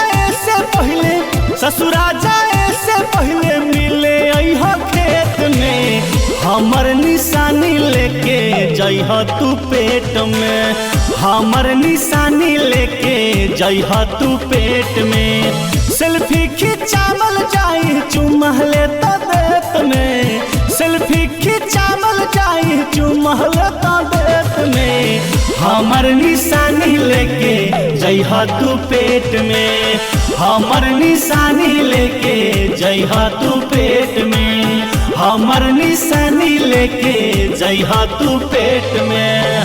जाए से पहले, ससुरा जाए से पहले मिले अइह खेत में। हमर निशानी लेके जइह तू पेट में, हमर निशानी लेके जइह तू पेट में। सेल्फी खिंचावल जाई चुमहले तो देत में, सेल्फी खिंचावल जाई चुमहले तो देत में। हमर निशानी लेके जइह तू पेट में, हमर निशानी लेके जइह तू पेट में, हमर निशानी लेके जइह तू पेट में।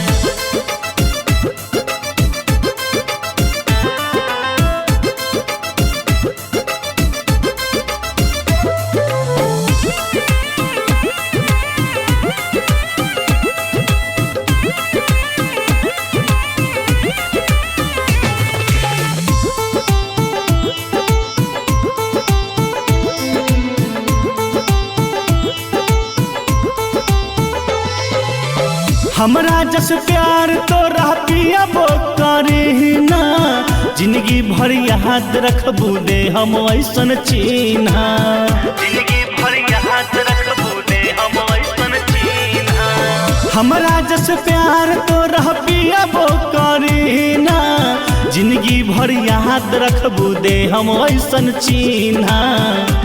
हमरा जस प्यार तो पिया वो करी ना, जिंदगी भर याद रखबू दे हम ऐसन चिन्हा, जिंदगी भर याद रखबू दे हम ऐसन चिन्हा। हमरा जस प्यार तो पिया वो करी ना, जिंदगी भर याद रखबू दे हम ऐसन चिन्हा,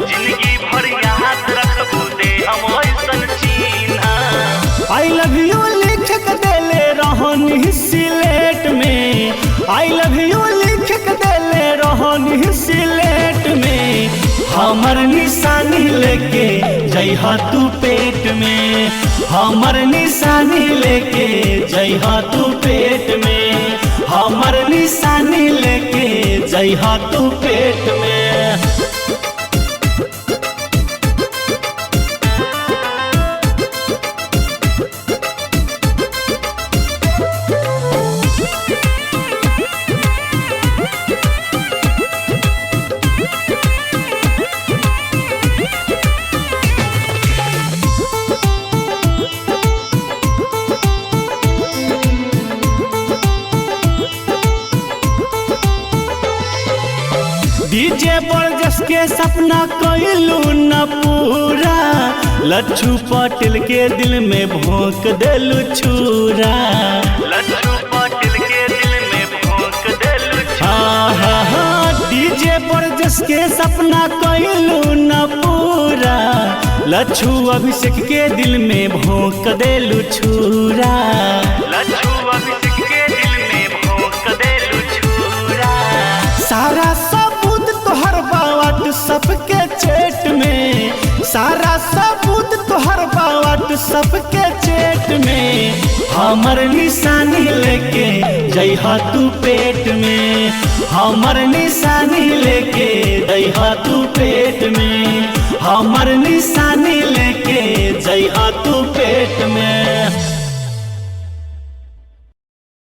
जिंदगी भर याद रखबू दे हम ऐसन चिन्हा। आई लव यू लिख के देले रहनी सिलेट में, आई लव यू लिख के देले रहनी सिलेट में। हमर निशानी लेके जइह तू पेट में, हमर निशानी लेके जइह तू पेट में, हमर निशानी लेके जइह तू पेट में। डीजे बरजस के सपना कइलू न पूरा, लच्छू पटेल के दिल में भोंक देलू छुरा, लच्छू पटेल के दिल में भोंक देलू छुरा। डीजे बरजस के सपना कइलू न पूरा, लच्छू अभिषेक के दिल में भोंक देलू छुरा, लच्छू अभिषेक के दिल में भोंक देलू छुरा। सारा तोहर बावट सबके चेट में, सारा सबूत तोहर बावट सबके चेट में। हमर निशानी लेके जइह तू पेट में, हमर निशानी लेके जइह तू पेट में, हमर निशानी लेके जइह तू पेट में।